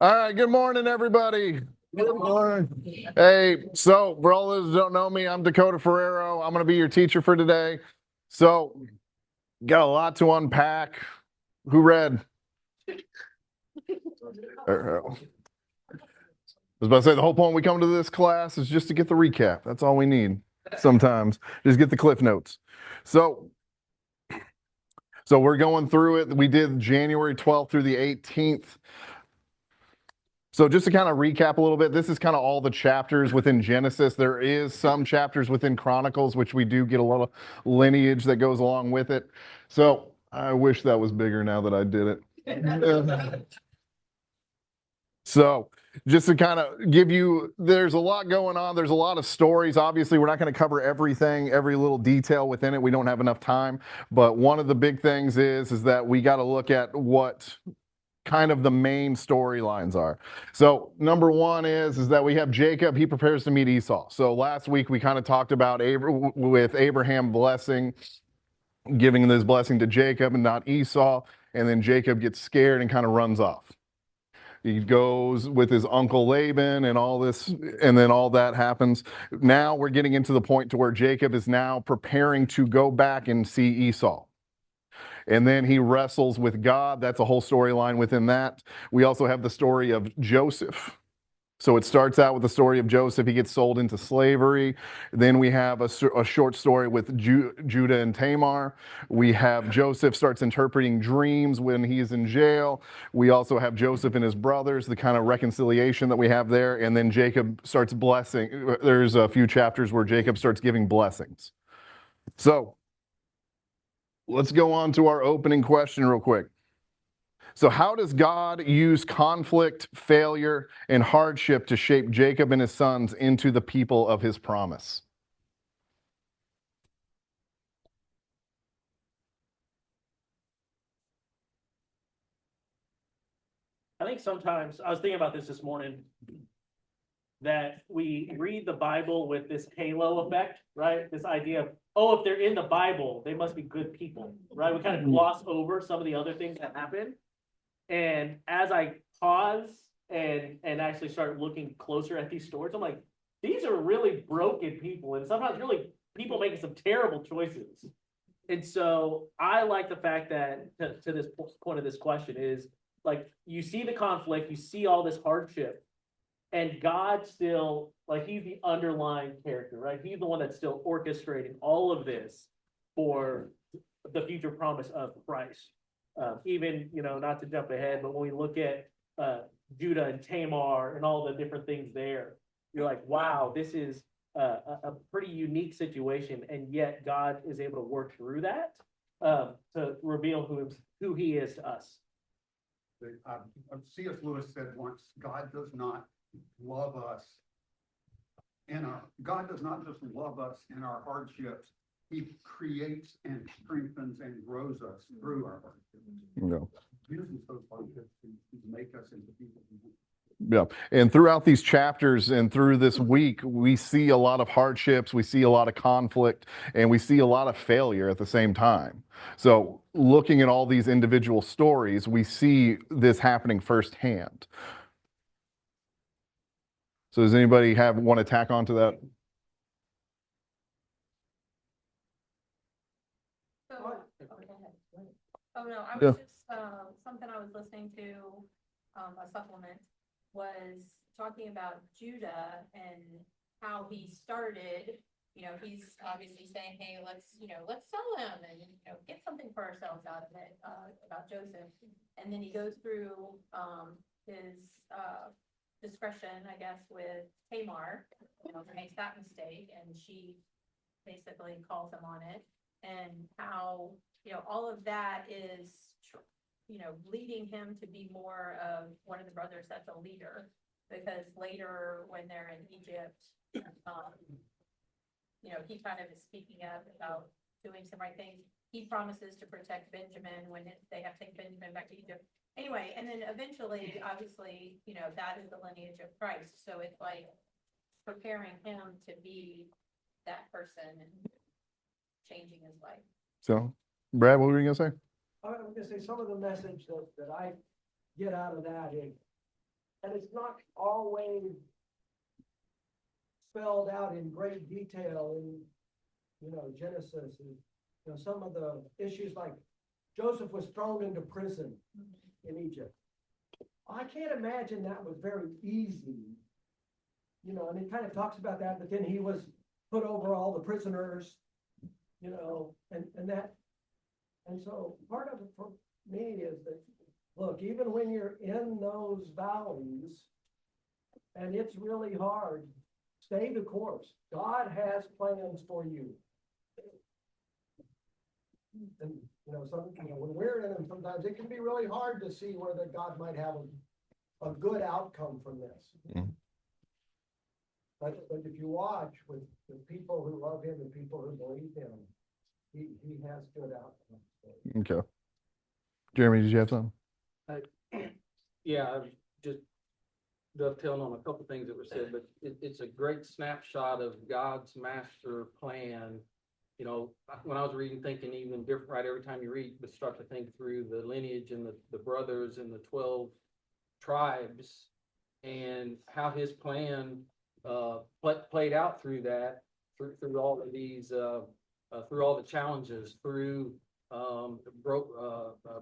All right, good morning, everybody. Good morning. Hey, so for all those who don't know me, I'm Dakota Ferrero. I'm going to be your teacher for today. So, got a lot to unpack. Who read? I was about to say the whole point we come to this class is just to get the recap. That's all we need. Sometimes just get the cliff notes. So, so we're going through it. We did January 12th through the 18th. So just to kind of recap a little bit, this is kind of all the chapters within Genesis. There is some chapters within Chronicles, which we do get a lot of lineage that goes along with it. So I wish that was bigger now that I did it. So just to kind of give you, there's a lot going on. There's a lot of stories. Obviously, we're not going to cover everything, every little detail within it. We don't have enough time. But one of the big things is that we got to look at what kind of the main storylines are. So number one is that we have Jacob. He prepares to meet Esau. So last week we kind of talked about with Abraham blessing, giving this blessing to Jacob and not Esau. And then Jacob gets scared and kind of runs off. He goes with his uncle Laban and all this, and then all that happens. Now we're getting into the point to where Jacob is now preparing to go back and see Esau. And then he wrestles with God. That's a whole storyline within that. We also have the story of Joseph. So it starts out with the story of Joseph. He gets sold into slavery. Then we have a short story with Judah and Tamar. We have Joseph starts interpreting dreams when he's in jail. We also have Joseph and his brothers, the kind of reconciliation that we have there. And then Jacob starts blessing. There's a few chapters where Jacob starts giving blessings. So let's go on to our opening question real quick. So, how does God use conflict, failure, and hardship to shape Jacob and his sons into the people of his promise? I think sometimes I was thinking about this morning that we read the Bible with this halo effect, right? This idea of, oh, if they're in the Bible, they must be good people, right? We kind of gloss over some of the other things that happen. And as I pause and actually start looking closer at these stories, I'm like, these are really broken people, and sometimes really people making some terrible choices. And so I like the fact that to this point of this question is like you see the conflict, you see all this hardship, and God still like he's the underlying character, right? He's the one that's still orchestrating all of this for the future promise of Christ. Even not to jump ahead, but when we look at Judah and Tamar and all the different things there, you're like, wow, this is a pretty unique situation, and yet God is able to work through that to reveal who He is to us. C.S. Lewis said once, God does not God does not just love us in our hardships. He creates and strengthens and grows us through our hardships. No. Uses those hardships to make us into people. Yeah. And throughout these chapters and through this week, we see a lot of hardships, we see a lot of conflict, and we see a lot of failure at the same time. So, looking at all these individual stories, we see this happening firsthand. So, does anybody want to tack on to that? Oh, no, I was just, something I was listening to, a supplement was talking about Judah and how he started. He's obviously saying, hey, let's sell him and, get something for ourselves out of it, about Joseph. And then he goes through, his, discretion, I guess, with Tamar, makes that mistake, and she basically calls him on it, and how all of that is, leading him to be more of one of the brothers that's a leader. Because later, when they're in Egypt, he kind of is speaking up about doing some right things. He promises to protect Benjamin when they have to take Benjamin back to Egypt. Anyway, and then eventually, obviously, that is the lineage of Christ. So it's like preparing him to be that person and changing his life. So, Brad, what were you going to say? I was going to say some of the message that I get out of that is And it's not always spelled out in great detail in, Genesis and, some of the issues like Joseph was thrown into prison in Egypt. I can't imagine that was very easy, and it kind of talks about that, but then he was put over all the prisoners, and that, and so part of it for me is that, look, even when you're in those valleys and it's really hard, stay the course. God has plans for you. And, when we're in them, sometimes it can be really hard to see whether God might have a good outcome from this. Mhm. But if you watch with the people who love him and people who believe him, he has good outcomes. Okay. Jeremy, did you have something? Yeah, I was just dovetailing on a couple things that were said, but it's a great snapshot of God's master plan. When I was reading, thinking even different, right? Every time you read, but start to think through the lineage and the brothers and the 12 tribes and how his plan played out through that, through all of these, through all the challenges, through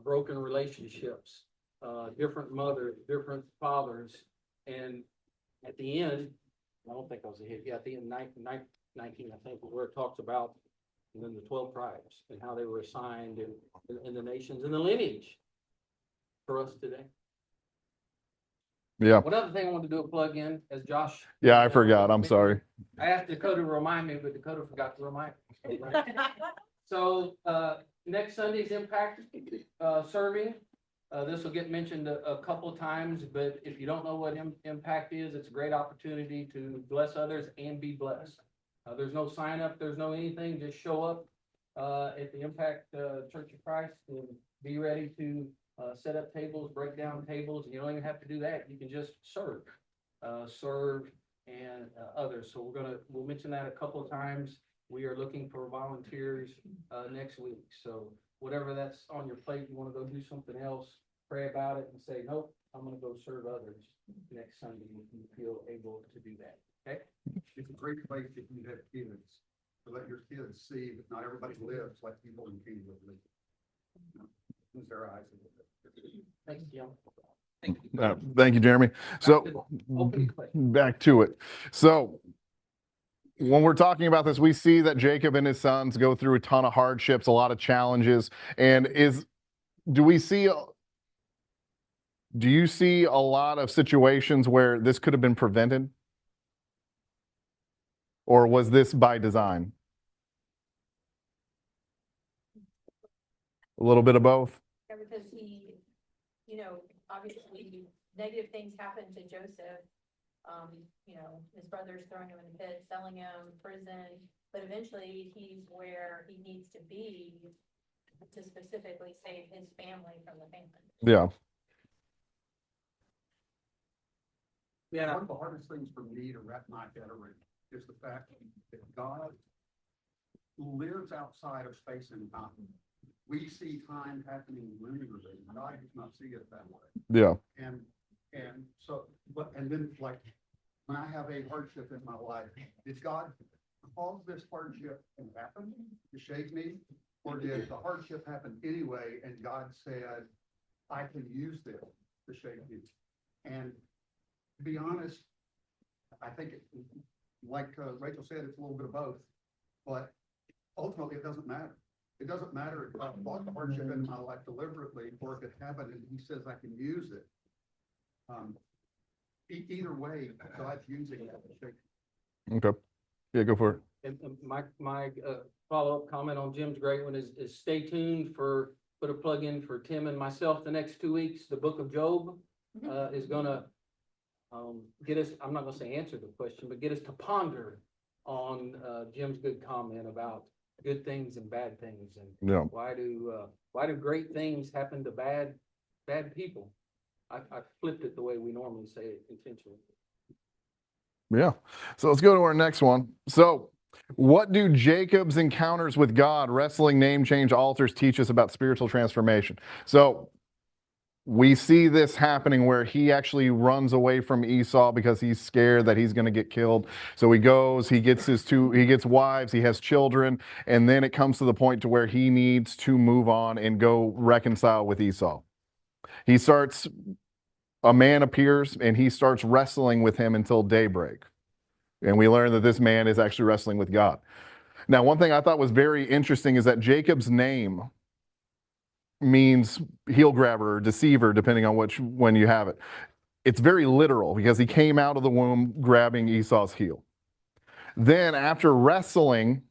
broken relationships, different mothers, different fathers, and at the end, I don't think I was ahead. Yeah, at the end, 19, I think, where it talks about, and then the 12 tribes and how they were assigned in the nations and the lineage for us today. Yeah. One other thing I wanted to do a plug in, as Josh. Yeah, I forgot. I'm sorry. I asked Dakota to remind me, but Dakota forgot to remind me. So next Sunday's Impact serving. This will get mentioned a couple of times, but if you don't know what Impact is, it's a great opportunity to bless others and be blessed. There's no sign up, there's no anything, just show up at the Impact Church of Christ and be ready to set up tables, break down tables, and you don't even have to do that. You can just serve and others. So we'll mention that a couple of times. We are looking for volunteers next week. So whatever that's on your plate, you want to go do something else, pray about it and say, nope, I'm going to go serve others next Sunday if you feel able to do that. Okay. It's a great place if you have kids, to let your kids see that not everybody lives like people in Kingwood live. Use their eyes a little bit. Thanks, Jim. Thank you, Jeremy. So back to it. So when we're talking about this, we see that Jacob and his sons go through a ton of hardships, a lot of challenges. And do you see a lot of situations where this could have been prevented? Or was this by design? A little bit of both. Yeah, because he, obviously negative things happened to Joseph. His brothers throwing him in the pit, selling him, prison, but eventually he's where he needs to be to specifically save his family from the famine. Yeah. Yeah. One of the hardest things for me to wrap my head around is the fact that God lives outside of space and time. We see time happening linearly. God does not see it that way. Yeah. And then like when I have a hardship in my life, did God cause this hardship to happen to shape me? Or did the hardship happen anyway and God said, I can use this to shape you? And to be honest, I think like Rachel said, it's a little bit of both, but ultimately it doesn't matter. It doesn't matter if I brought the hardship into my life deliberately, or if it happened and he says I can use it. Either way, God's using it to shape. Okay. Yeah, go for it. And my follow-up comment on Jim's great one is stay tuned for, put a plug in for Tim and myself the next 2 weeks. The book of Job is gonna get us, I'm not gonna say answer the question, but get us to ponder on Jim's good comment about good things and bad things, and Yeah. why do great things happen to bad people? I flipped it the way we normally say it intentionally. Yeah. So let's go to our next one. So what do Jacob's encounters with God, wrestling, name change, altars teach us about spiritual transformation? So We see this happening where he actually runs away from Esau because he's scared that he's going to get killed. So he goes, he gets wives, he has children, and then it comes to the point to where he needs to move on and go reconcile with Esau. A man appears and he starts wrestling with him until daybreak. And we learn that this man is actually wrestling with God. Now, one thing I thought was very interesting is that Jacob's name means heel grabber or deceiver, depending on when you have it. It's very literal because he came out of the womb grabbing Esau's heel. Then, after wrestling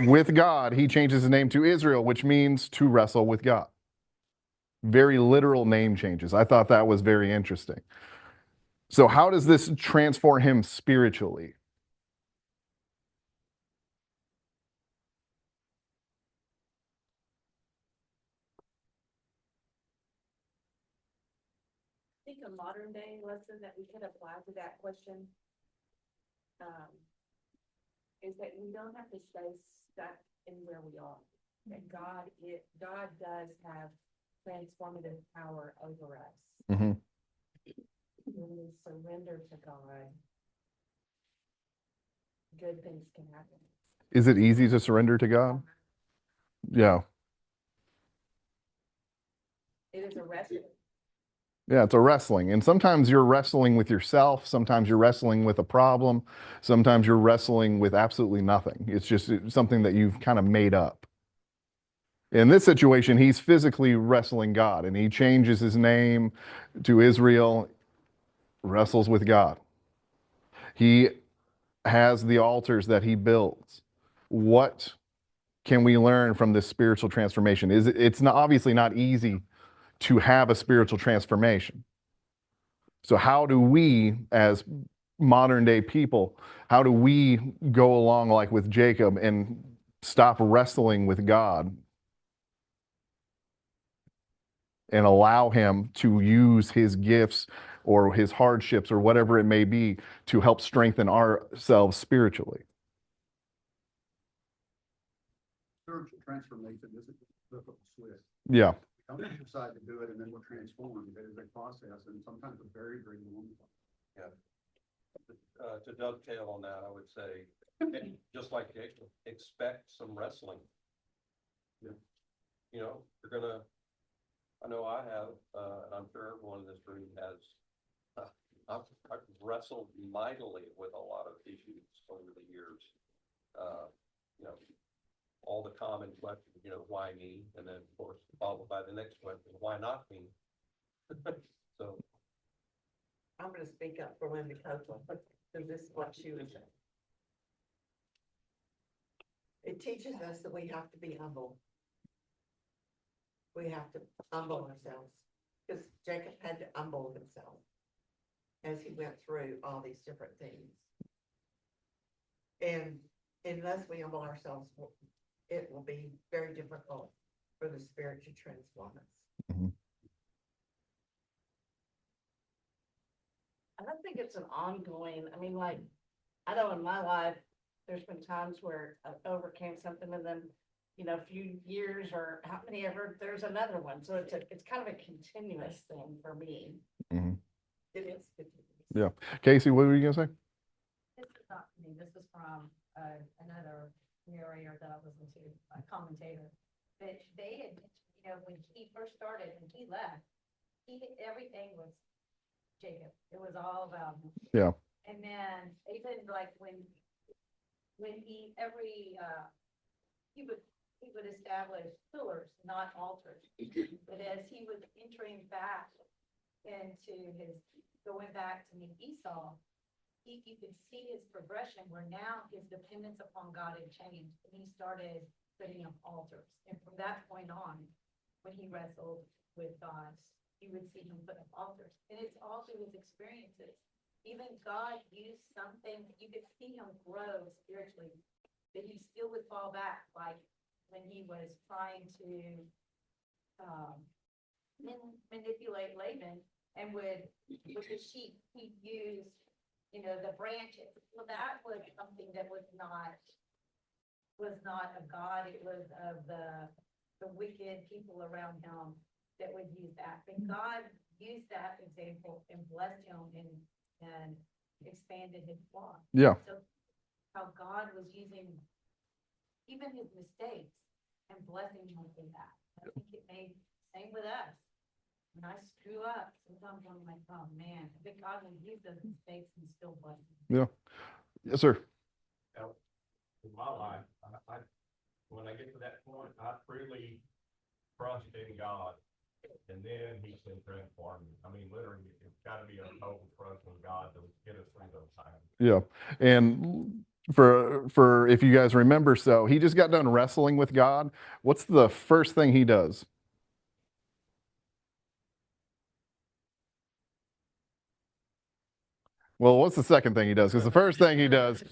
with God, he changes his name to Israel, which means to wrestle with God. Very literal name changes. I thought that was very interesting. So, how does this transform him spiritually? I think a modern day lesson that we could apply to that question is that we don't have to stay stuck in where we are. That God does have transformative power over us. Mm-hmm. When we surrender to God, good things can happen. Is it easy to surrender to God? Yeah. It is a wrestle. Yeah, it's a wrestling. And sometimes you're wrestling with yourself. Sometimes you're wrestling with a problem. Sometimes you're wrestling with absolutely nothing. It's just something that you've kind of made up. In this situation, he's physically wrestling God, and he changes his name to Israel, wrestles with God. He has the altars that he builds. What can we learn from this spiritual transformation? It's not, obviously not easy to have a spiritual transformation. So how do we, as modern day people, how do we go along like with Jacob and stop wrestling with God and allow him to use his gifts or his hardships or whatever it may be to help strengthen ourselves spiritually? Spiritual transformation isn't just a flip of a switch. Yeah. We don't decide to do it and then we're transformed. It is a process and sometimes a very, very long one. To dovetail on that, I would say, just like Jacob, expect some wrestling. Yeah. You know, I know I have, and I'm sure everyone in this room has, I've wrestled mightily with a lot of issues over the years. You know, all the common questions, you know, why me? And then, of course, followed by the next question, why not me? So. I'm going to speak up for Linda Copeland, because this is what she was saying. It teaches us that we have to be humble. We have to humble ourselves, because Jacob had to humble himself as he went through all these different things. And unless we humble ourselves, it will be very difficult for the Spirit to transform us. Mm-hmm. I don't think it's an ongoing, I mean, like, I know in my life, there's been times where I overcame something and then, you know, a few years or how many ever, there's another one. So it's kind of a continuous thing for me. Mm-hmm. It is continuous. Yeah. Casey, what were you going to say? This is not me, this is from another narrator that I listened to, a commentator. That they had, you know, when he first started and he left, everything was Jacob. It was all about him. Yeah. And then even like when he would establish pillars, not altars. But as he was entering back into going back to meet Esau, you could see his progression where now his dependence upon God had changed, and he started putting up altars. And from that point on, when he wrestled with God, you would see him put up altars. And it's all through his experiences. Even God used something, you could see him grow spiritually, but he still would fall back, like when he was trying to manipulate Laban and with the sheep, he'd use, you know, the branches. Well, that was something that was not of God. It was of the wicked people around him. that would use that, but God used that example and blessed him and expanded his flock. Yeah. So how God was using even his mistakes and blessing him with that. I think it made, same with us. When I screw up, sometimes I'm like, oh man, I think God will use those mistakes and still bless me. Yeah. Yes, sir. In my life, when I get to that point, I truly trust in God, and then He can transform me. I mean, literally, it's got to be a total trust in God to get us through those times. Yeah. And for if you guys remember, so he just got done wrestling with God. What's the first thing he does? Well, what's the second thing he does? Because the first thing he does,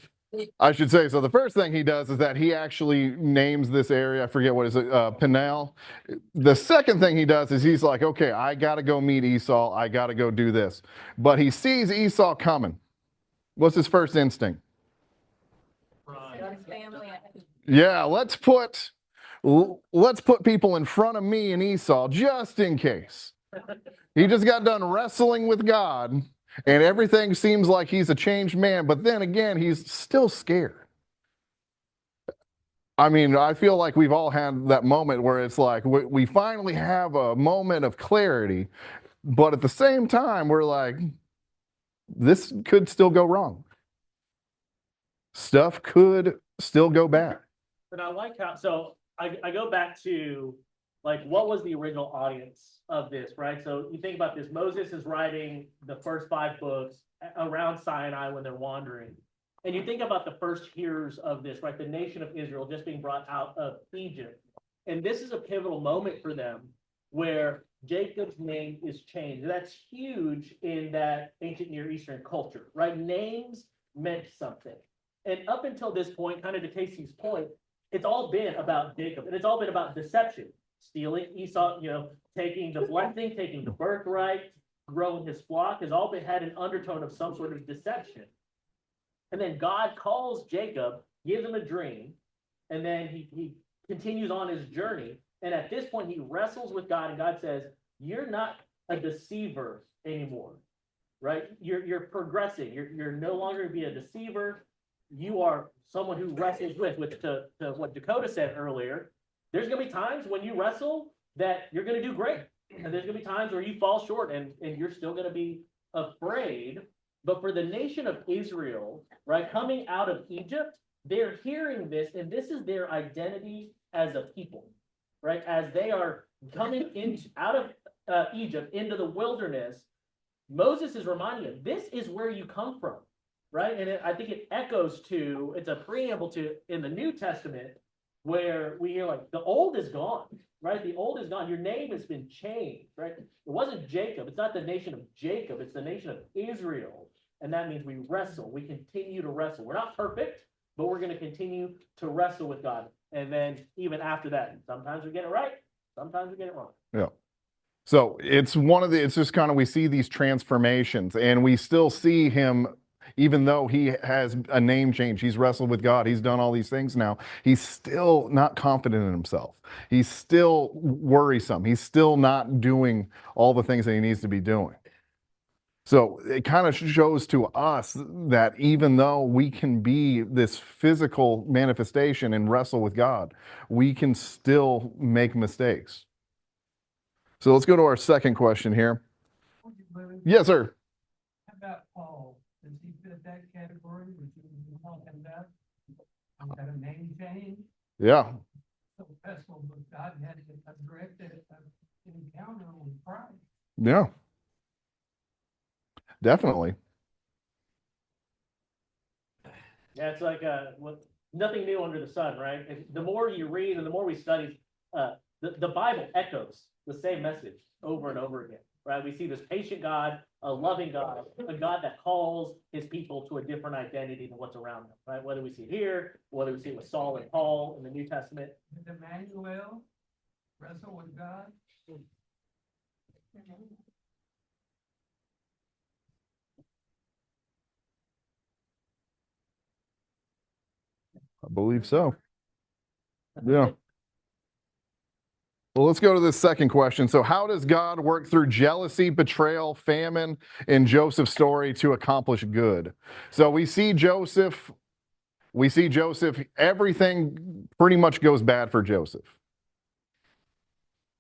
I should say, so the first thing he does is that he actually names this area. I forget what is it, Peniel. The second thing he does is he's like, okay, I got to go meet Esau. I got to go do this. But he sees Esau coming. What's his first instinct? Got his family. Yeah, let's put people in front of me and Esau just in case. He just got done wrestling with God, and everything seems like he's a changed man, but then again, he's still scared. I mean, I feel like we've all had that moment where it's like we finally have a moment of clarity, but at the same time, we're like, this could still go wrong. Stuff could still go bad. But I like how, so I go back to like, what was the original audience of this, right? So you think about this, Moses is writing the first 5 books around Sinai when they're wandering. And you think about the first hearers of this, right? The nation of Israel just being brought out of Egypt. And this is a pivotal moment for them where Jacob's name is changed. That's huge in that ancient Near Eastern culture, right? Names meant something. And up until this point, kind of to Casey's point, it's all been about Jacob, and it's all been about deception, stealing Esau, taking the blessing, taking the birthright, growing his flock, has all been had an undertone of some sort of deception. And then God calls Jacob, gives him a dream, and then he continues on his journey. And at this point, he wrestles with God, and God says, "You're not a deceiver anymore, right? You're progressing. You're no longer going to be a deceiver. You are someone who wrestles with, which to what Dakota said earlier, there's going to be times when you wrestle that you're going to do great. And there's going to be times where you fall short and you're still going to be afraid. But for the nation of Israel, right, coming out of Egypt, they're hearing this, and this is their identity as a people, right? As they are coming out of Egypt into the wilderness, Moses is reminding them, this is where you come from. Right. And I think it echoes to, it's a preamble to in the New Testament where we hear like the old is gone, right? The old is gone. Your name has been changed, right? It wasn't Jacob. It's not the nation of Jacob. It's the nation of Israel. And that means we wrestle. We continue to wrestle. We're not perfect, but we're going to continue to wrestle with God. And then even after that, sometimes we get it right. Sometimes we get it wrong. Yeah. So it's just kind of, we see these transformations, and we still see him. Even though he has a name change, he's wrestled with God, he's done all these things now, he's still not confident in himself. He's still worrisome. He's still not doing all the things that he needs to be doing. So it kind of shows to us that even though we can be this physical manifestation and wrestle with God, we can still make mistakes. So let's go to our second question here. Yes, sir. How about Paul? Does he fit that category, which you were talking about? Got a name change? Yeah. So wrestled with God and had a direct encounter with Christ. Yeah. Definitely. Yeah, it's like nothing new under the sun, right? And the more you read and the more we study, the Bible echoes the same message over and over again, right? We see this patient God, a loving God, a God that calls his people to a different identity than what's around them, right? Whether we see it here, whether we see it with Saul and Paul in the New Testament. Did Emmanuel wrestle with God? I believe so. Yeah. Well, let's go to this second question. So, how does God work through jealousy, betrayal, famine in Joseph's story to accomplish good? So, we see Joseph, everything pretty much goes bad for Joseph.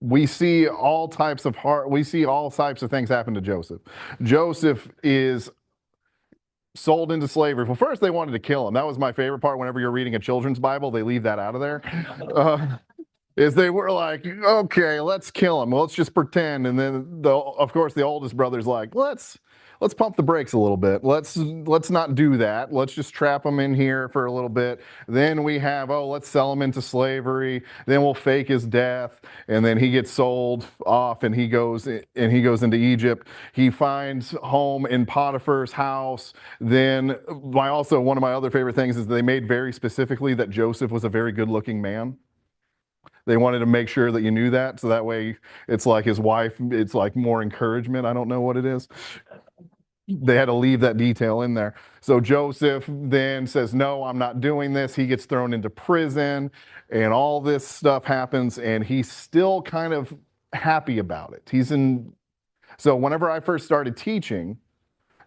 We see all types of things happen to Joseph. Joseph is sold into slavery. Well, first they wanted to kill him. That was my favorite part. Whenever you're reading a children's Bible, they leave that out of there. Is they were like, okay, let's kill him. Well, let's just pretend. And then of course the oldest brother's like, let's pump the brakes a little bit. Let's not do that. Let's just trap him in here for a little bit. Then we have, let's sell him into slavery. Then we'll fake his death. And then he gets sold off and he goes into Egypt. He finds home in Potiphar's house. Then one of my other favorite things is they made very specifically that Joseph was a very good looking man. They wanted to make sure that you knew that, so that way it's like his wife, it's like more encouragement. I don't know what it is. They had to leave that detail in there. So Joseph then says, no, I'm not doing this. He gets thrown into prison and all this stuff happens and he's still kind of happy about it. So whenever I first started teaching,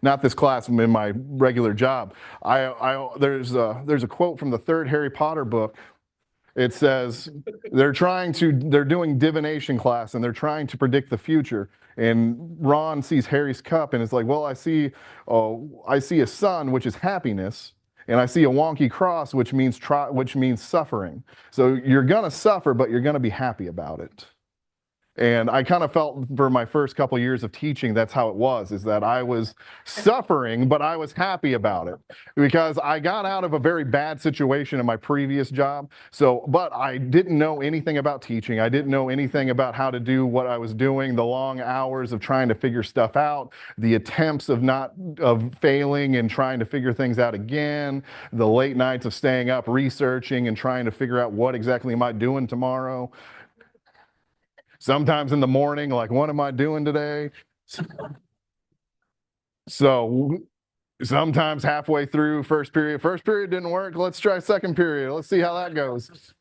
not this class, I'm in my regular job, there's a quote from the third Harry Potter book. It says they're doing divination class and they're trying to predict the future. And Ron sees Harry's cup and it's like, well, I see a sun, which is happiness, and I see a wonky cross, which means suffering. So you're gonna suffer, but you're gonna be happy about it. And I kind of felt for my first couple of years of teaching, that's how it was, is that I was suffering, but I was happy about it because I got out of a very bad situation in my previous job. But I didn't know anything about teaching. I didn't know anything about how to do what I was doing, the long hours of trying to figure stuff out, the attempts of failing and trying to figure things out again, the late nights of staying up researching and trying to figure out what exactly am I doing tomorrow. Sometimes in the morning, like, what am I doing today? So sometimes halfway through first period didn't work. Let's try second period. Let's see how that goes.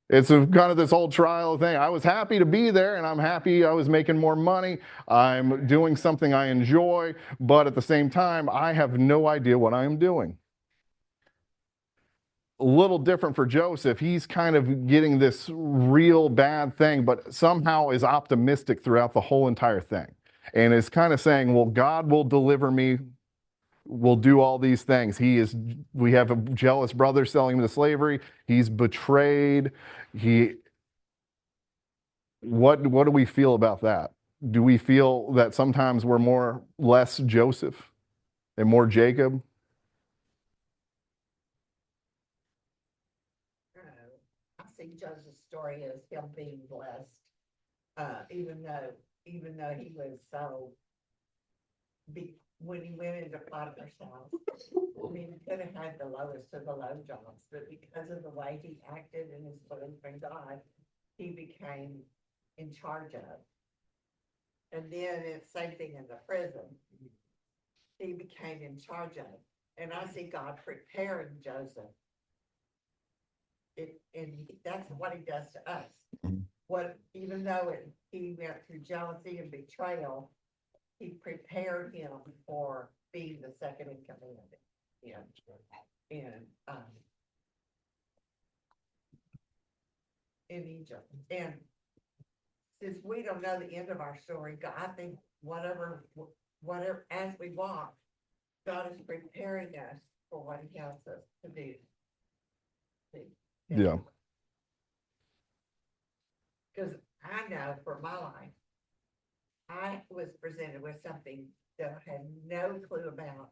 It's kind of this whole trial thing. I was happy to be there and I'm happy I was making more money. I'm doing something I enjoy, but at the same time, I have no idea what I am doing. A little different for Joseph. He's kind of getting this real bad thing, but somehow is optimistic throughout the whole entire thing. And is kind of saying, well, God will deliver me, will do all these things. We have a jealous brother selling him to slavery. He's betrayed. What do we feel about that? Do we feel that sometimes we're less Joseph and more Jacob? I see Joseph's story as him being blessed, even though he was when he went into Potiphar's house. I mean, he could have had the lowest of the low jobs, but because of the way he acted in his belief in God, he became in charge of. And then it's same thing in the prison. He became in charge of. And I see God preparing Joseph. That's what he does to us. Even though he went through jealousy and betrayal, he prepared him for being the second in command. In Egypt. And since we don't know the end of our story, God, I think whatever as we walk, God is preparing us for what he has us to do. Yeah. Because I know for my life, I was presented with something that I had no clue about,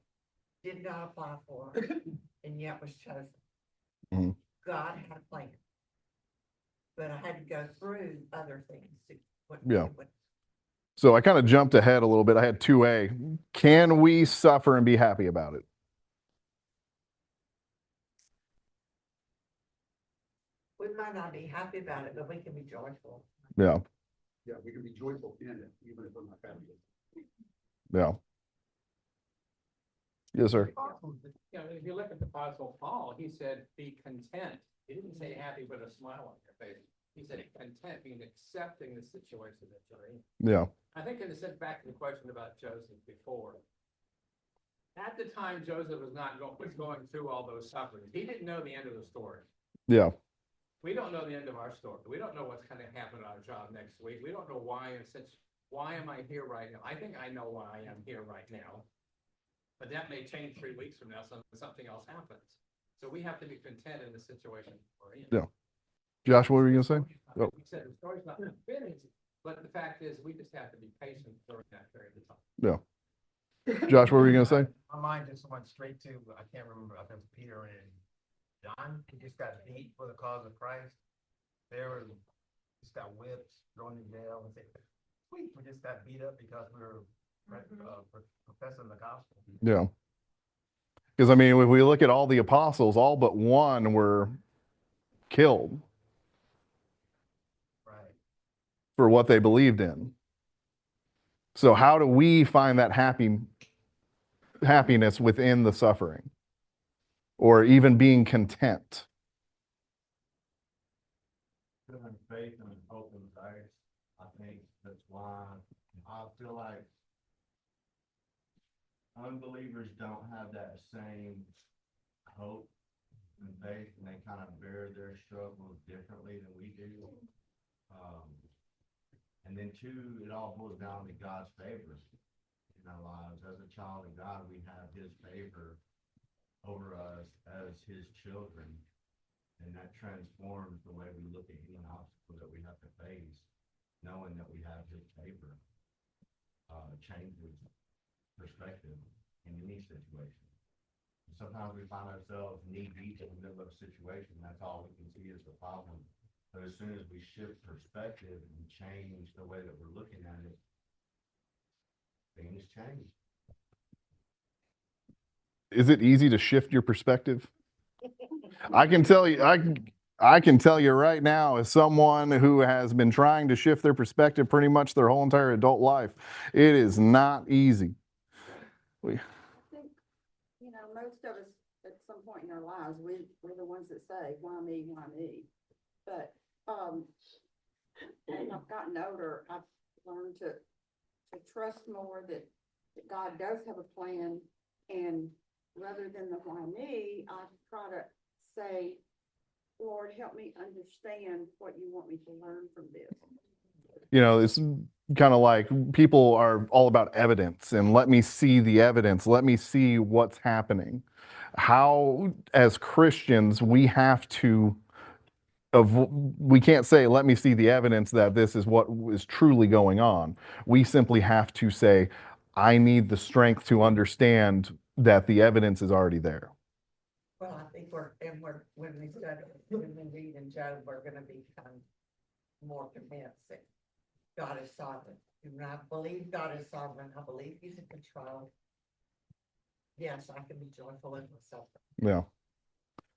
did not apply for, and yet was chosen. Mhm. God had a plan. But I had to go through other things to Yeah. So I kind of jumped ahead a little bit. I had 2A. Can we suffer and be happy about it? We might not be happy about it, but we can be joyful. Yeah. Yeah, we can be joyful in it, even if we're not happy. Yeah. Yes, sir. You know, if you look at the Apostle Paul, he said, be content. He didn't say happy with a smile on your face. he said content, meaning accepting the situation that you're in. Yeah. I think in a sense, back to the question about Joseph before. At the time, Joseph was going through all those sufferings. He didn't know the end of the story. Yeah. We don't know the end of our story. We don't know what's going to happen on our job next week. We don't know why, in such, why am I here right now? I think I know why I am here right now. But that may change 3 weeks from now, something else happens. So we have to be content in the situation we're in. Yeah. Josh, what were you going to say? We said the story's not finished, but the fact is, we just have to be patient during that period of time. Yeah. Josh, what were you going to say? My mind just went straight to, I can't remember, I think it was Peter and John, who just got beat for the cause of Christ. They were, just got whipped, thrown in jail, and said, we just got beat up because we were professing the gospel. Yeah. Because, I mean, if we look at all the apostles, all but one were killed. Right. For what they believed in. So how do we find that happiness within the suffering? Or even being content? Feeling faith and hope in Christ. I think that's why I feel like unbelievers don't have that same hope and faith, and they kind of bear their struggles differently than we do. And then two, it all boils down to God's favor in our lives. As a child of God, we have his favor over us as his children. And that transforms the way we look at any obstacle that we have to face, knowing that we have his favor. Changes perspective in any situation. And sometimes we find ourselves knee deep in the middle of a situation. That's all we can see is the problem. But as soon as we shift perspective and change the way that we're looking at it, things change. Is it easy to shift your perspective? I can tell you, I can tell you right now, as someone who has been trying to shift their perspective pretty much their whole entire adult life, it is not easy. I think, most of us at some point in our lives, we're the ones that say, why me, why me? But, as I've gotten older, I've learned to trust more that God does have a plan, and rather than the why me, I try to say, Lord, help me understand what you want me to learn from this. It's kind of like people are all about evidence and let me see the evidence. Let me see what's happening. How, as Christians, we have to we can't say, let me see the evidence that this is what is truly going on. We simply have to say, I need the strength to understand that the evidence is already there. Well, I think when we read in Job, we're gonna become more convinced that God is sovereign. And I believe God is sovereign. I believe he's in control. Yes, I can be joyful in myself. Yeah.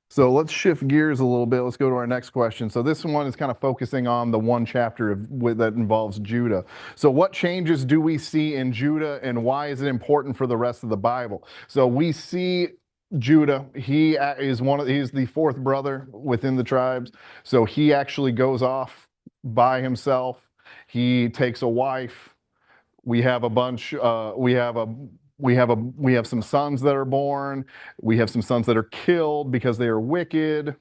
So let's shift gears a little bit. Let's go to our next question. So this one is kind of focusing on the one chapter that involves Judah. So what changes do we see in Judah, and why is it important for the rest of the Bible? So we see Judah, he's the fourth brother within the tribes. So he actually goes off by himself. He takes a wife. We have a bunch, we have some sons that are born. We have some sons that are killed because they are wicked.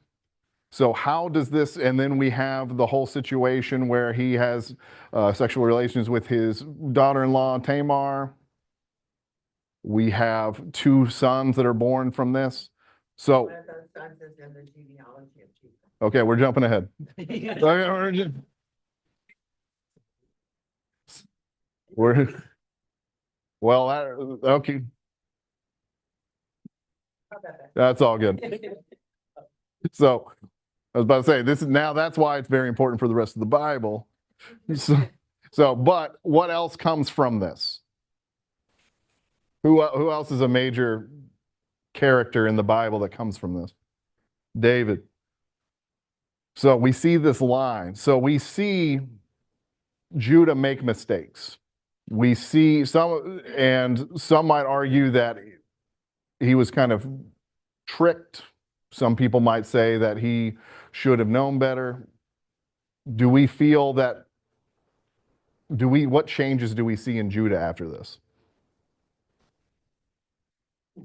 So how does this, and then we have the whole situation where he has sexual relations with his daughter-in-law, Tamar. We have two sons that are born from this. So, One of those sons is in the genealogy of Jesus. okay, we're jumping ahead. Okay. That's all good. So I was about to say that's why it's very important for the rest of the Bible. But what else comes from this? Who else is a major character in the Bible that comes from this? David. So we see this line. So we see Judah make mistakes. We see some might argue that he was kind of tricked. Some people might say that he should have known better. do we feel that, what changes do we see in Judah after this? He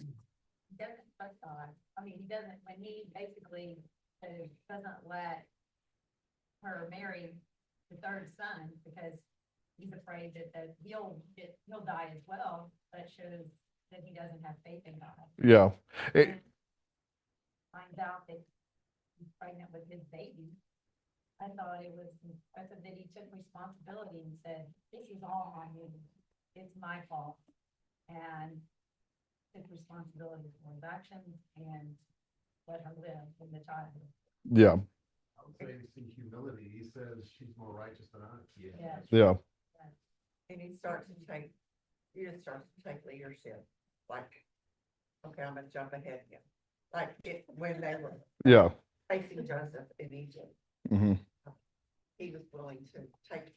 doesn't trust God. I mean, he doesn't, when he basically doesn't let her marry the third son because he's afraid that he'll die as well. That shows that he doesn't have faith in God. Yeah. And finds out that he's pregnant with his baby. I thought it was impressive that he took responsibility and said, "This is all on me. It's my fault," and took responsibility for his actions and let her live in the childhood. Yeah. I would say you see humility. He says she's more righteous than I. Yeah. Yeah. And he starts to take, you just starts to take leadership, like, okay, I'm gonna jump ahead again. Like, when they were Yeah. facing Joseph in Egypt, Hmm. he was willing to take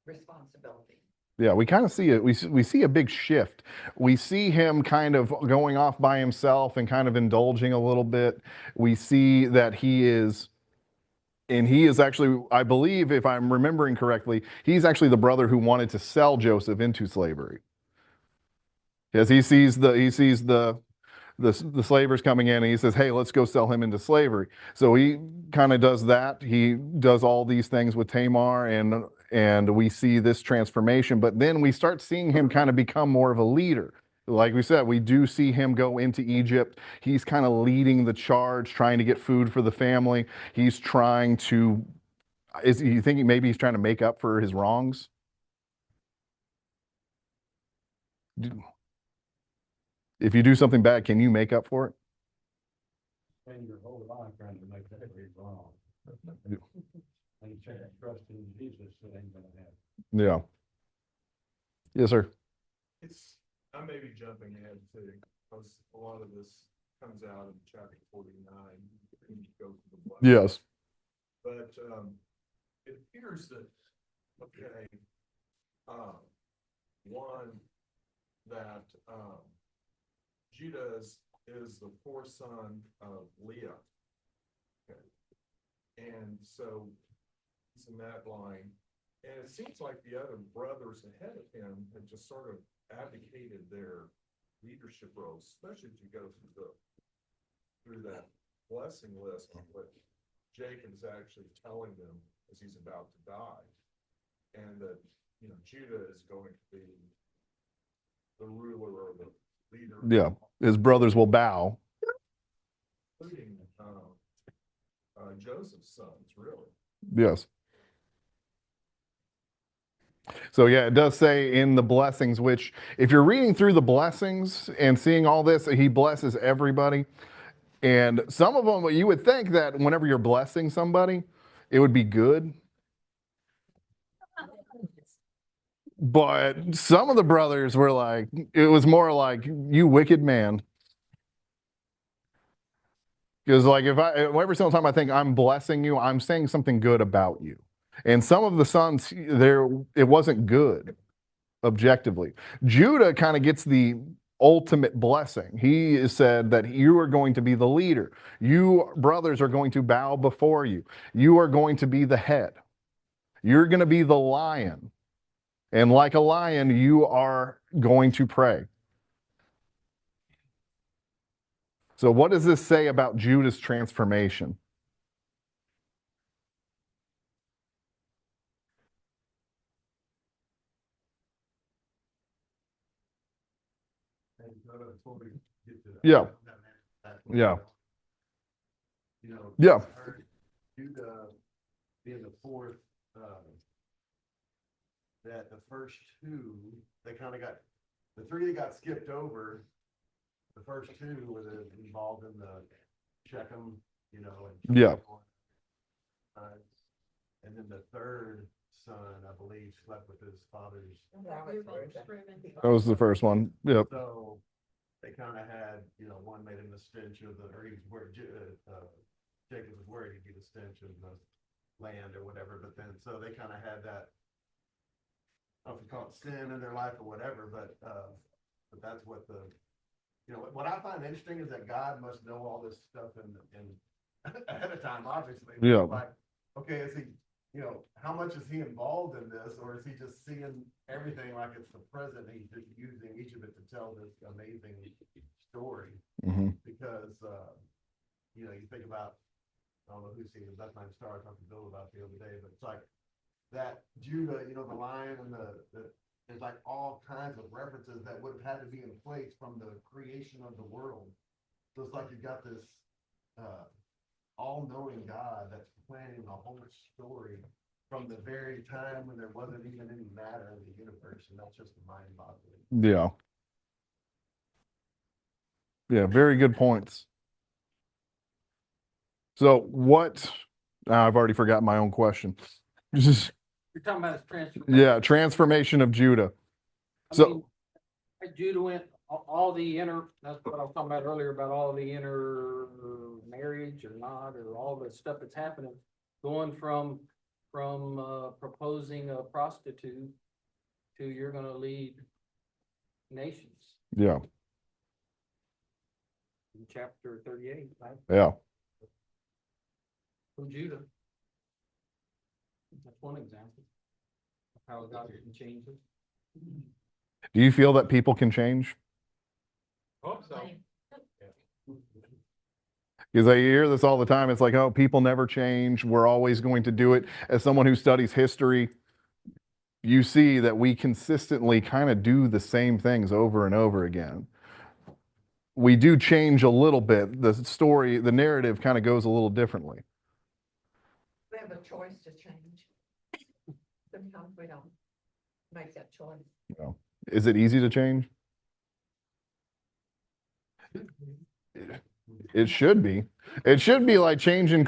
responsibility. Yeah, we kind of see it. We see a big shift. We see him kind of going off by himself and kind of indulging a little bit. We see that he is actually, I believe, if I'm remembering correctly, he's actually the brother who wanted to sell Joseph into slavery. Because he sees the slavers coming in and he says, "Hey, let's go sell him into slavery." So he kind of does that. He does all these things with Tamar, and we see this transformation. But then we start seeing him kind of become more of a leader. Like we said, we do see him go into Egypt. He's kind of leading the charge, trying to get food for the family. He's trying to, is you thinking maybe he's trying to make up for his wrongs? If you do something bad, can you make up for it? Spend your whole life trying to make that be wrong. And you trust in Jesus, it ain't gonna happen. Yeah. Yes, sir. I may be jumping ahead too, because a lot of this comes out in chapter 49. When you go through the blood. Yes. But, it appears that, okay, one, that, Judah is the fourth son of Leah. Okay. And so he's in that line. And it seems like the other brothers ahead of him had just sort of abdicated their leadership roles, especially as you go through that blessing list, what Jacob's actually telling them as he's about to die. And that, Judah is going to be the ruler or the leader. Yeah. His brothers will bow. Including Joseph's sons, really. Yes. So yeah, it does say in the blessings, which if you're reading through the blessings and seeing all this, he blesses everybody. And some of them, you would think that whenever you're blessing somebody, it would be good. But some of the brothers were like, it was more like, "You wicked man." Because like every single time I think I'm blessing you, I'm saying something good about you. And some of the sons there, it wasn't good objectively. Judah kind of gets the ultimate blessing. He is said that you are going to be the leader. You brothers are going to bow before you. You are going to be the head. You're going to be the lion. And like a lion, you are going to pray. So what does this say about Judah's transformation? Before we get to that. Yeah. Yeah. Yeah. I heard Judah being the fourth, that the first two, they kind of got, the three that got skipped over, the first two were involved in the Shechem, and. Yeah. And then the third son, I believe, slept with his father's. That was the first one. Yep. So they kind of had, one made him the stench of or he was worried, Jacob was worried he'd be the stench of the land or whatever, but then, so they kind of had that, I don't know if you call it sin in their life or whatever, but that's what what I find interesting is that God must know all this stuff in ahead of time, obviously. Yeah. Like, okay, is he how much is he involved in this, or is he just seeing everything like it's the present, and he's just using each of it to tell this amazing story? Mhm. Because, you think about, I don't know who's seen it, that's my star, I talked to Bill about the other day, but it's like that Judah, the lion and there's like all kinds of references that would have had to be in place from the creation of the world. So it's like you've got this all-knowing God that's planning the whole story from the very time when there wasn't even any matter in the universe, and that's just mind-boggling. Yeah. Yeah, very good points. So I've already forgotten my own question. Just, You're talking about his transformation. yeah, transformation of Judah. I So, mean, Judah went all the inner, that's what I was talking about earlier, about all the inner marriage or not, or all the stuff that's happening, going from proposing a prostitute to you're gonna lead nations yeah, in chapter 38, right? yeah. From Judah. That's one example of how God can change it. Do you feel that people can change? Hope so. Because I hear this all the time. It's like, oh, people never change. We're always going to do it. As someone who studies history, you see that we consistently kind of do the same things over and over again. We do change a little bit. The story, the narrative kind of goes a little differently. We have a choice to change. Sometimes we don't make that choice. Is it easy to change? It should be. It should be like changing.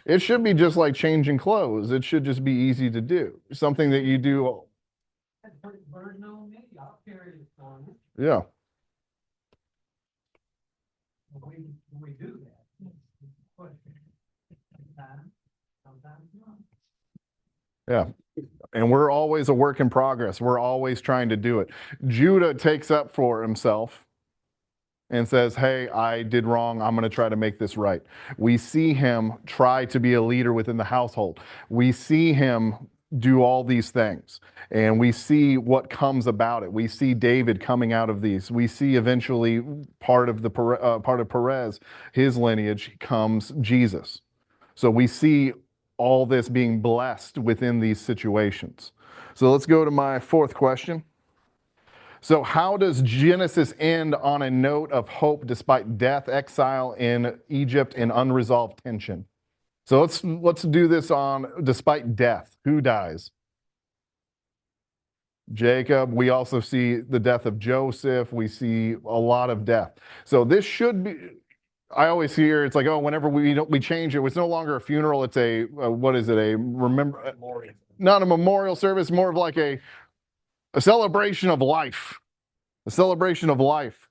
It should be just like changing clothes. It should just be easy to do. Something that you do. Yeah. We do that. Yeah. And we're always a work in progress. We're always trying to do it. Judah takes up for himself and says, hey, I did wrong. I'm going to try to make this right. We see him try to be a leader within the household. We see him do all these things, and we see what comes about it. We see David coming out of these. We see eventually part of Perez, his lineage, comes Jesus. So we see all this being blessed within these situations. So let's go to my fourth question. So how does Genesis end on a note of hope despite death, exile in Egypt, and unresolved tension? So let's do this on despite death. Who dies? Jacob. We also see the death of Joseph. We see a lot of death. So this should be, I always hear it's like, oh, whenever we change it, it's no longer a funeral. It's a what is it? Not a memorial service, more of like a celebration of life. A celebration of life.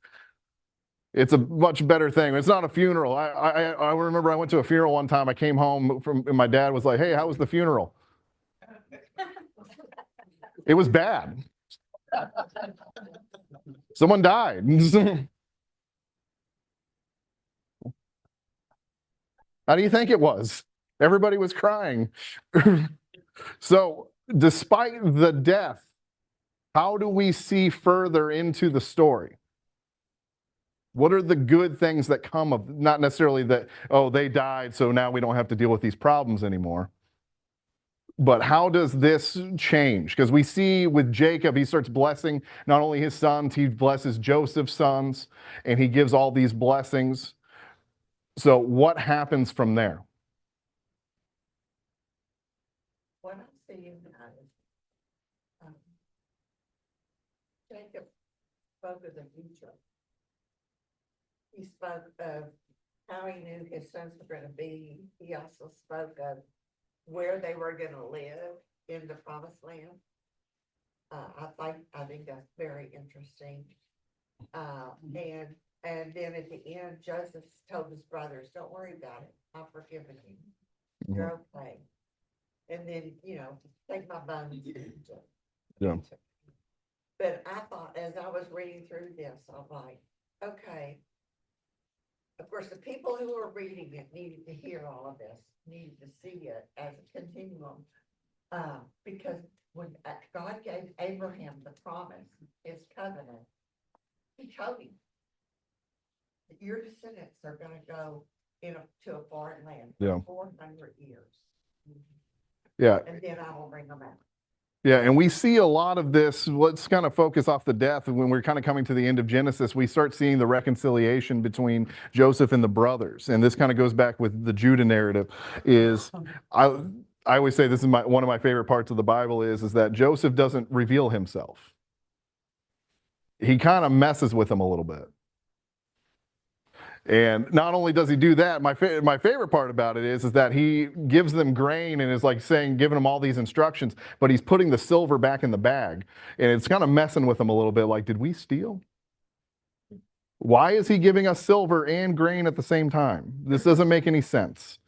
It's a much better thing. It's not a funeral. I remember I went to a funeral one time. I came home and my dad was like, hey, how was the funeral? It was bad. Someone died. How do you think it was? Everybody was crying. So despite the death, how do we see further into the story? What are the good things that come of, not necessarily that, oh, they died, so now we don't have to deal with these problems anymore. But how does this change? Because we see with Jacob, he starts blessing not only his sons, he blesses Joseph's sons, and he gives all these blessings. So what happens from there? What I'm seeing is, Jacob spoke of the future. He spoke of how he knew his sons were going to be. He also spoke of where they were going to live in the promised land. I think that's very interesting. And then at the end, Joseph told his brothers, "Don't worry about it. I've forgiven you. You're okay." And then, take my bones. Yeah. But I thought, as I was reading through this, I'm like, okay, of course, the people who were reading it needed to hear all of this, needed to see it as a continuum. Because when God gave Abraham the promise, his covenant, he told him that your descendants are gonna go to a foreign land Yeah. for 400 years. Yeah. And then I will bring them out. Yeah, and we see a lot of this. Let's kind of focus off the death. When we're kind of coming to the end of Genesis, we start seeing the reconciliation between Joseph and the brothers. And this kind of goes back with the Judah narrative. I always say this is one of my favorite parts of the Bible is that Joseph doesn't reveal himself. He kind of messes with them a little bit. And not only does he do that, my favorite part about it is that he gives them grain and is like saying, giving them all these instructions, but he's putting the silver back in the bag. And it's kind of messing with them a little bit like, did we steal? Why is he giving us silver and grain at the same time? This doesn't make any sense.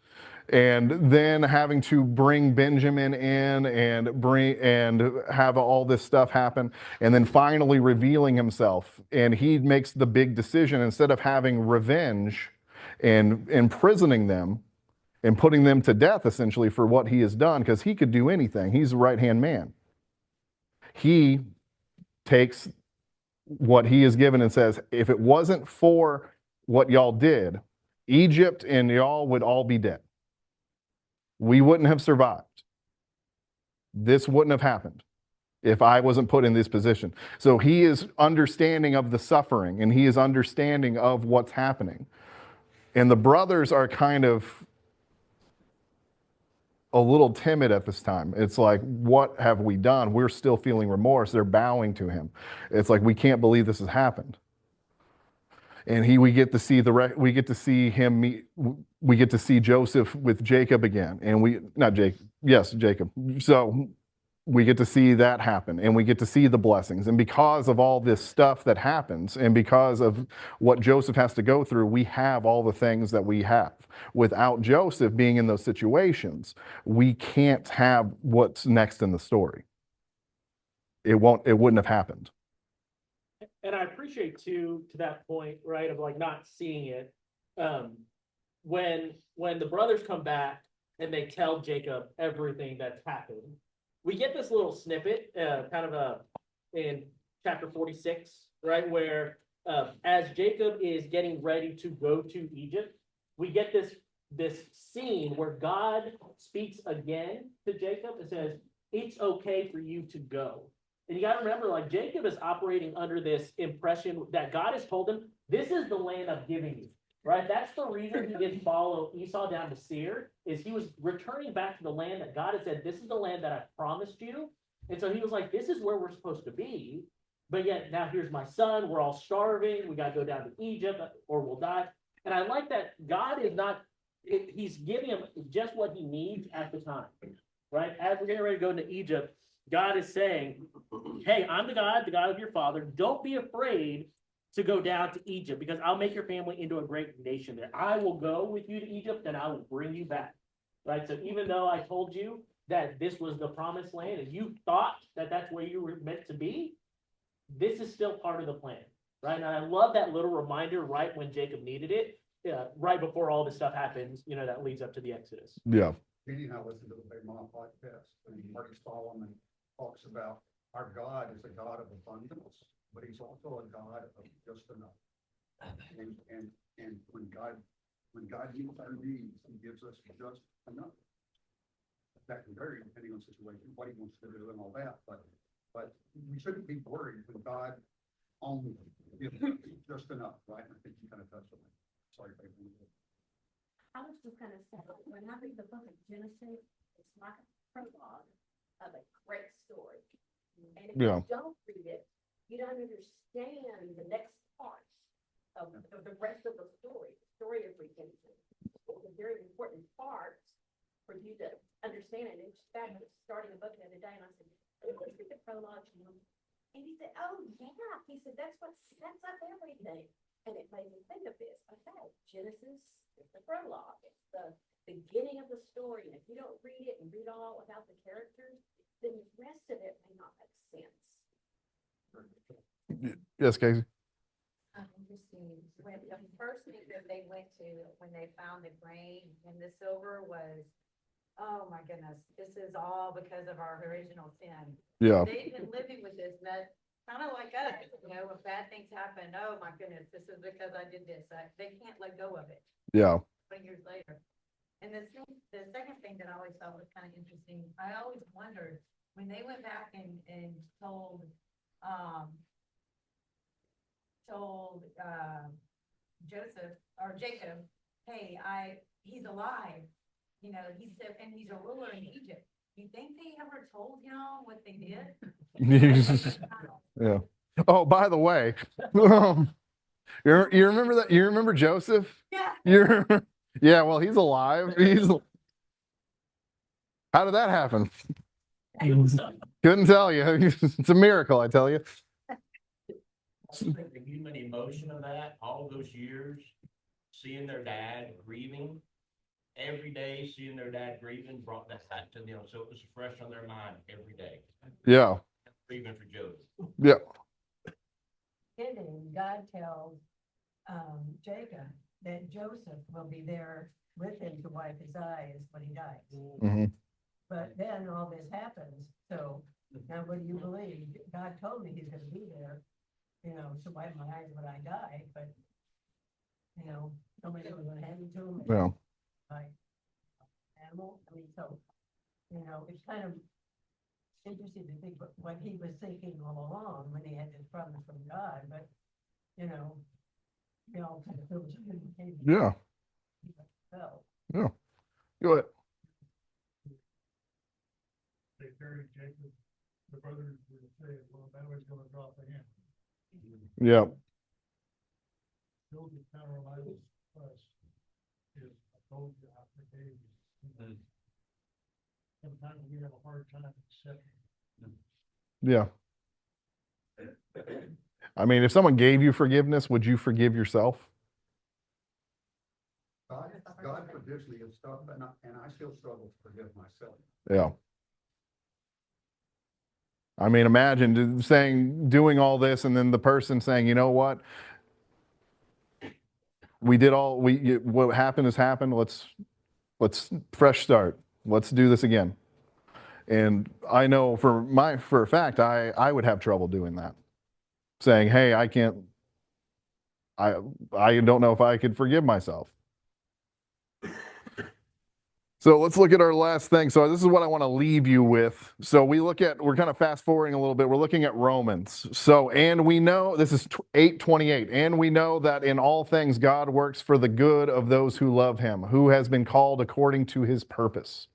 And then having to bring Benjamin in and have all this stuff happen, and then finally revealing himself. And he makes the big decision, instead of having revenge and imprisoning them and putting them to death essentially for what he has done, because he could do anything. He's the right-hand man. He takes what he is given and says, if it wasn't for what y'all did, Egypt and y'all would all be dead. We wouldn't have survived. This wouldn't have happened if I wasn't put in this position. So he is understanding of the suffering, and he is understanding of what's happening. And the brothers are kind of a little timid at this time. It's like, what have we done? We're still feeling remorse. They're bowing to him. It's like, we can't believe this has happened. And we get to see him meet. We get to see Joseph with Jacob again, and Jacob. So we get to see that happen, and we get to see the blessings. And because of all this stuff that happens, and because of what Joseph has to go through, we have all the things that we have. Without Joseph being in those situations, we can't have what's next in the story. It wouldn't have happened. And I appreciate too, to that point, right, of like not seeing it. When the brothers come back and they tell Jacob everything that's happened, we get this little snippet, in chapter 46, right, where as Jacob is getting ready to go to Egypt, we get this scene where God speaks again to Jacob and says, "It's okay for you to go." And you got to remember, like, Jacob is operating under this impression that God has told him, this is the land I'm giving you, right? That's the reason he didn't follow Esau down to Seir, is he was returning back to the land that God had said, this is the land that I promised you. And so he was like, this is where we're supposed to be. But yet now here's my son. We're all starving. We got to go down to Egypt or we'll die. And I like that God is not, he's giving him just what he needs at the time, right? As we're getting ready to go into Egypt, God is saying, hey, I'm the God of your father. Don't be afraid to go down to Egypt, because I'll make your family into a great nation there. I will go with you to Egypt and I will bring you back. Right? So even though I told you that this was the promised land and you thought that that's where you were meant to be, this is still part of the plan. Right? And I love that little reminder right when Jacob needed it, right before all this stuff happens, that leads up to the Exodus. Yeah. He and I listened to the Big Mama podcast, and Marty Solomon talks about our God is a God of abundance, but he's also a God of just enough. And when God meets our needs, he gives us just enough. That can vary depending on the situation, what he wants to do and all that, but we shouldn't be worried when God only gives us just enough, right? I think you kind of touched on that. Sorry, baby. I was just gonna say, when I read the book of Genesis, it's like a prologue of a great story. And if you don't read it, you don't understand the next part of the rest of the story of redemption. It's a very important part for you to understand it. And in fact, I was starting a book the other day, and I said, let's read the prologue. And he said, oh yeah. He said, that's what sets up everything. And it made me think of this. Okay, Genesis is the prologue. It's the beginning of the story. And if you don't read it and read all about the characters, then the rest of it may not make sense. Yes, Casey. Interesting. When the first thing that they went too, that when they found the grain and the silver was, oh my goodness, this is all because of our original sin. Yeah. They've been living with this, that kind of like us, you know, when bad things happen, oh my goodness, this is because I did this. They can't let go of it Yeah. 20 years later. And the second thing that I always thought was kind of interesting, I always wondered when they went back and told Joseph or Jacob, hey, he's alive. You know, he said, and he's a ruler in Egypt. You think they ever told him what they did? Yeah. Oh, by the way, you remember that? You remember Joseph? Yeah. Yeah. Well, he's alive. How did that happen? Couldn't tell you. It's a miracle, I tell you. The human emotion of that, all those years, seeing their dad grieving, every day seeing their dad grieving brought that back to them. So it was fresh on their mind every day. Yeah. Grieving for Joseph. Yeah. And God tells Jacob that Joseph will be there with him to wipe his eyes when he dies. Mm-hmm. But then all this happens, so now what do you believe? God told me he's gonna be there, you know, to wipe my eyes when I die, but, you know, nobody ever gonna hand it to him. Yeah. Like, animal, I mean, so, you know, it's kind of interesting to think what he was thinking all along when he had this promise from God, but, you know, we all kind of feel the same. Yeah. So, Yeah. Go ahead. They buried Jacob, the brothers were saying, well, that was gonna drop to him. Yeah. Still the counterliable us is, I told you, I forgave you. Sometimes we have a hard time accepting. Yeah. I mean, if someone gave you forgiveness, would you forgive yourself? God forgives me of stuff, and I still struggle to forgive myself. Yeah. I mean, imagine doing all this and then the person saying, you know what? What happened has happened. Let's fresh start. Let's do this again. And I know for a fact, I would have trouble doing that. Saying, hey, I don't know if I could forgive myself. So let's look at our last thing. So this is what I want to leave you with. So we're kind of fast forwarding a little bit. We're looking at Romans. So, and we know, this is 8:28, and we know that in all things God works for the good of those who love him, who has been called according to his purpose.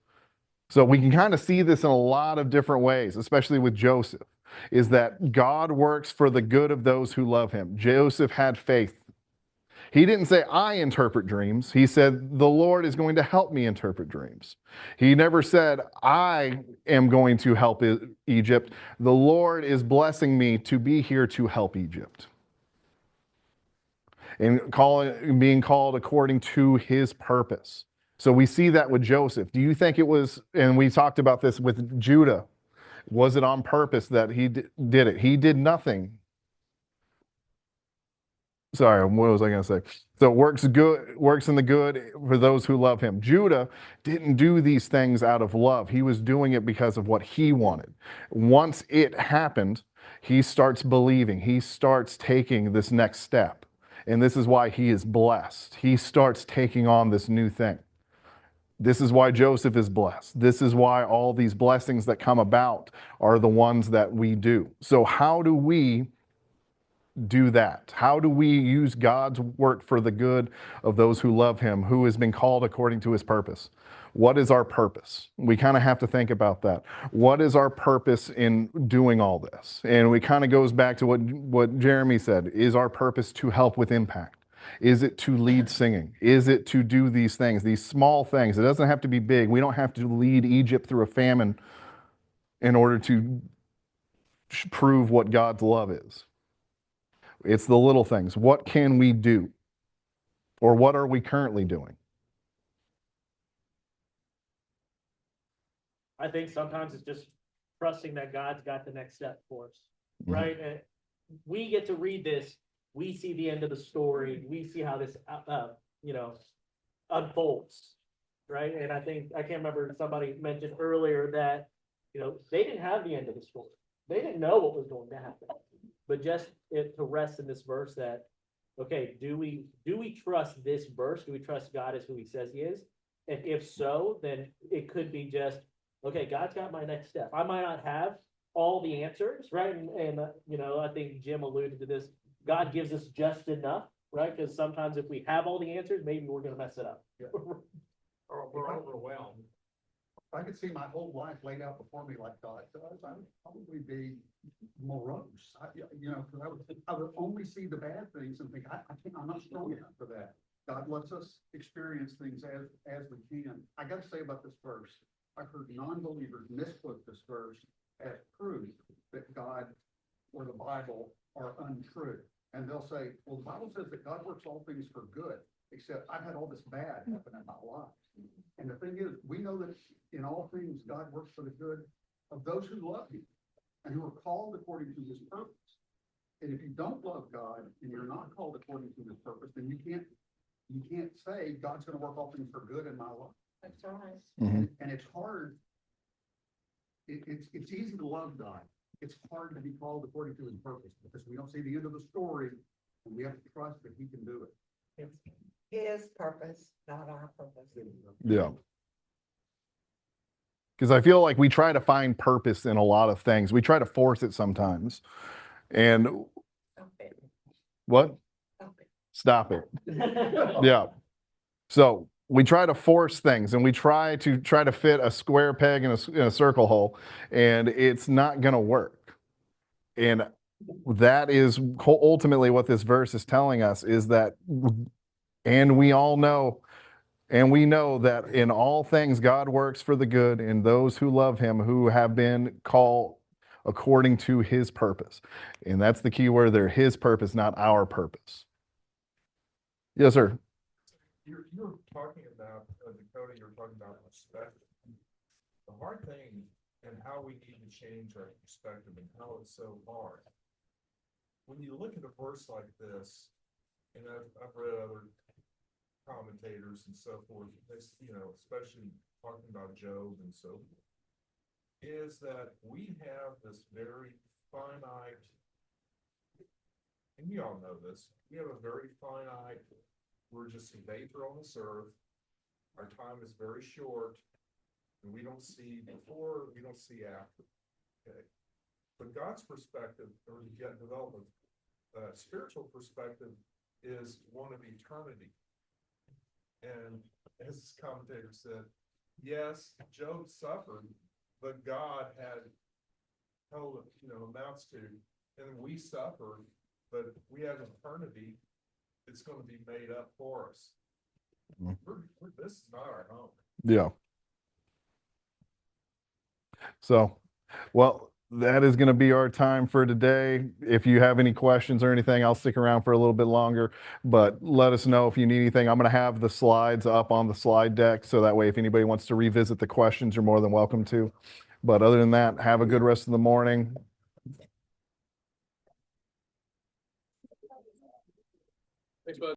So we can kind of see this in a lot of different ways, especially with Joseph, is that God works for the good of those who love him. Joseph had faith. He didn't say, I interpret dreams. He said, the Lord is going to help me interpret dreams. He never said, I am going to help Egypt. The Lord is blessing me to be here to help Egypt. And being called according to his purpose. So we see that with Joseph. Do you think it was, and we talked about this with Judah, was it on purpose that he did it? He did nothing. Sorry, what was I going to say? So works in the good for those who love him. Judah didn't do these things out of love. He was doing it because of what he wanted. Once it happened, he starts believing. He starts taking this next step. And this is why he is blessed. He starts taking on this new thing. This is why Joseph is blessed. This is why all these blessings that come about are the ones that we do. So how do we do that? How do we use God's work for the good of those who love him, who has been called according to his purpose? What is our purpose? We kind of have to think about that. What is our purpose in doing all this? And it kind of goes back to what Jeremy said. Is our purpose to help with impact? Is it to lead singing? Is it to do these things, these small things? It doesn't have to be big. We don't have to lead Egypt through a famine in order to prove what God's love is. It's the little things. What can we do? Or what are we currently doing? I think sometimes it's just trusting that God's got the next step for us, right? And we get to read this. We see the end of the story. We see how this unfolds, right? And I can't remember, somebody mentioned earlier that, they didn't have the end of the story. They didn't know what was going to happen. But just to rest in this verse that, okay, do we trust this verse? Do we trust God as who he says he is? And if so, then it could be just, okay, God's got my next step. I might not have all the answers, right? And I think Jim alluded to this. God gives us just enough, right? Because sometimes if we have all the answers, maybe we're going to mess it up. Yeah. Or we're overwhelmed. If I could see my whole life laid out before me like God does, I would probably be morose. Because I would only see the bad things and think, I'm not strong enough for that. God lets us experience things as we can. I got to say about this verse, I've heard non-believers misquote this verse as proof that God or the Bible are untrue. And they'll say, well, the Bible says that God works all things for good, except I've had all this bad happen in my life. And the thing is, we know that in all things, God works for the good of those who love him and who are called according to his purpose. And if you don't love God and you're not called according to his purpose, then you can't say God's going to work all things for good in my life. That's right. And it's hard. It's easy to love God. It's hard to be called according to his purpose because we don't see the end of the story and we have to trust that he can do it. It's his purpose, not our purpose. Yeah. Because I feel like we try to find purpose in a lot of things. We try to force it sometimes. And Stop it. what? Stop it. Stop it. Yeah. So we try to force things and we try to fit a square peg in a circle hole, and it's not going to work. And that is ultimately what this verse is telling us, is that, and we all know, and we know that in all things God works for the good in those who love him, who have been called according to his purpose. And that's the key word there, his purpose, not our purpose. Yes, sir. You're talking about, Dakota, you're talking about perspective. The hard thing and how we need to change our perspective and how it's so hard. When you look at a verse like this, and I've read other commentators and so forth, especially talking about Job and so forth, is that we have this very finite, and you all know this, we have a very finite, we're just a vapor on this earth, our time is very short, and we don't see before, we don't see after, okay? But God's perspective, or to get development, spiritual perspective is one of eternity. And as this commentator said, yes, Job suffered, but God had held, amounts to, and we suffer, but we have eternity. It's going to be made up for us. This is not our home. Yeah. So, well, that is going to be our time for today. If you have any questions or anything, I'll stick around for a little bit longer, but let us know if you need anything. I'm going to have the slides up on the slide deck, so that way if anybody wants to revisit the questions, you're more than welcome to. But other than that, have a good rest of the morning. Thanks, bud.